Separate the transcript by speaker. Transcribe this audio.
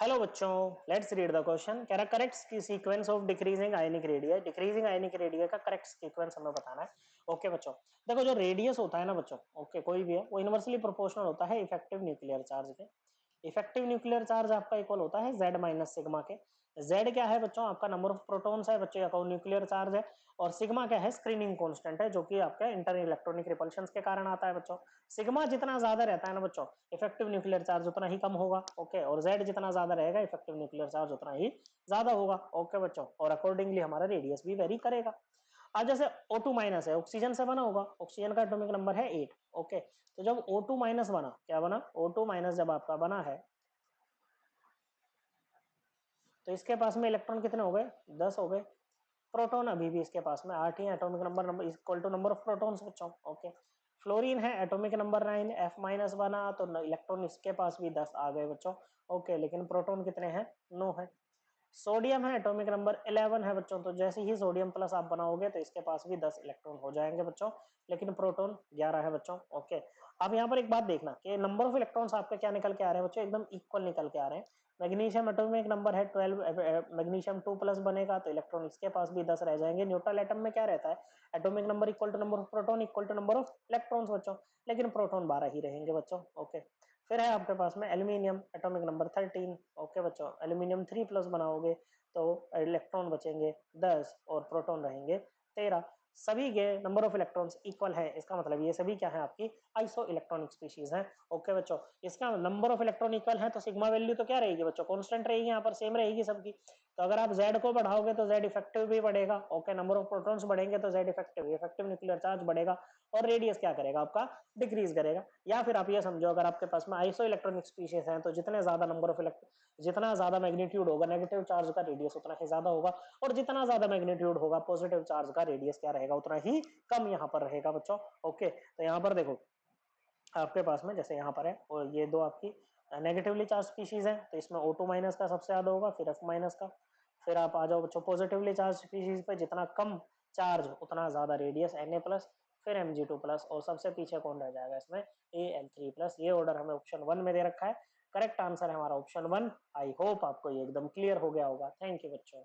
Speaker 1: Hello बच्चों, let's read the question. कह रहा correct sequence of decreasing ionic radius. Decreasing ionic radius का correct sequence हमें बताना है। ओके बच्चों, देखो जो रेडियस होता है ना बच्चों, ओके कोई भी है, वो इनवर्सली प्रोपोर्शनल होता है इफेक्टिव न्यूक्लियर चार्ज के। इफेक्टिव न्यूक्लियर चार्ज आपका इक्वल होता है Z माइनस सिग्मा के। Z क्या है बच्चों? आपका नंबर ऑफ प्रोटॉन्स है बच्चों, या न्यूक्लियर चार्ज है। और सिग्मा क्या है? स्क्रीनिंग कांस्टेंट है, जो कि आपका इंटर इलेक्ट्रॉनिक रिपल्शन के कारण आता है बच्चों। सिग्मा जितना ज्यादा रहता है ना बच्चों, इफेक्टिव न्यूक्लियर चार्ज उतना ही कम होगा। ओके, और Z जितना ज्यादा रहेगा, इफेक्टिव न्यूक्लियर चार्ज उतना ही ज्यादा होगा। ओके बच्चों, और अकॉर्डिंगली हमारा रेडियस भी वेरी करेगा। आज जैसे O2 माइनस है, ऑक्सीजन से बना होगा, ऑक्सीजन का एटॉमिक नंबर है 8। ओके, तो जब O2 माइनस बना, क्या बना? O2 माइनस जब आपका बना है, तो इसके पास में इलेक्ट्रॉन कितने हो गए? 10 हो गए। प्रोटॉन अभी भी इसके पास में 8 ही है। Atomic number equal to number of protons बच्चों। ओके, फ्लोरीन है एटॉमिक नंबर 9, F माइनस बना, तो इलेक्ट्रॉन इसके पास भी 10 आ गए बच्चों। ओके, लेकिन प्रोटॉन कितने हैं? 9 है। सोडियम है एटॉमिक नंबर 11 है बच्चों, तो जैसे ही सोडियम प्लस आप बनाओगे तो इसके पास भी 10 इलेक्ट्रॉन हो जाएंगे बच्चों, लेकिन प्रोटॉन 11 है बच्चों। ओके, अब यहाँ पर एक बात देखना कि नंबर ऑफ इलेक्ट्रॉन्स आपके क्या निकल के आ रहे हैं बच्चों? एकदम इक्वल निकल के आ रहे हैं। मैग्नीशियम एटॉमिक नंबर है 12, मैग्नीशियम 2 प्लस बनेगा तो इलेक्ट्रॉन इसके पास भी 10 रह जाएंगे। न्यूट्रल एटम में क्या रहता है? Atomic number equal to number of proton equal to number of electrons बच्चों, लेकिन प्रोटॉन 12 ही रहेंगे बच्चों। ओके, फिर है आपके पास में एल्यूमिनियम एटॉमिक नंबर 13। ओके बच्चों, एल्यूमिनियम 3 प्लस बनाओगे तो इलेक्ट्रॉन बचेंगे 10 और प्रोटॉन रहेंगे 13। सभी के नंबर ऑफ इलेक्ट्रॉन्स इक्वल है, इसका मतलब ये सभी क्या है? आपकी आइसो इलेक्ट्रॉनिक स्पीशीज है। ओके बच्चों, इसका नंबर ऑफ इलेक्ट्रॉन इक्वल है तो सिग्मा वैल्यू तो क्या रहेगी बच्चों? कांस्टेंट रहेगी, यहाँ पर सेम रहेगी सबकी। तो अगर आप Z को बढ़ाओगे तो Z इफेक्टिव भी बढ़ेगा। ओके, नंबर ऑफ प्रोटॉन्स बढ़ेंगे तो Z effective effective nuclear charge बढ़ेगा, और रेडियस क्या करेगा? आपका डिक्रीज करेगा। या फिर आप ये समझो, अगर आपके पास में आइसो इलेक्ट्रॉनिक स्पीशीज है तो जितने ज्यादा नंबर ऑफ जितना ज्यादा मैग्नीट्यूड होगा नेगेटिव चार्ज का, रेडियस उतना ही ज्यादा होगा, और जितना ज्यादा मैग्नीट्यूड होगा पॉजिटिव चार्ज का, रेडियस क्या रहेगा? उतना ही कम यहाँ पर रहेगा बच्चों। ओके, तो यहाँ पर देखो आपके पास में जैसे यहाँ पर है, और ये दो आपकी नेगेटिवली चार्ज स्पीशीज है, तो इसमें O2 माइनस का सबसे ज्यादा होगा, फिर F माइनस का। फिर आप आ जाओ बच्चों पॉजिटिवली चार्ज स्पीशीज पे, जितना कम चार्ज उतना ज्यादा रेडियस, Na प्लस, फिर Mg2 प्लस, और सबसे पीछे कौन रह जाएगा इसमें? Al3 plus. ये ऑर्डर हमें ऑप्शन 1 में दे रखा है। करेक्ट आंसर है हमारा ऑप्शन 1। आई होप आपको ये एकदम क्लियर हो गया होगा। थैंक यू बच्चों।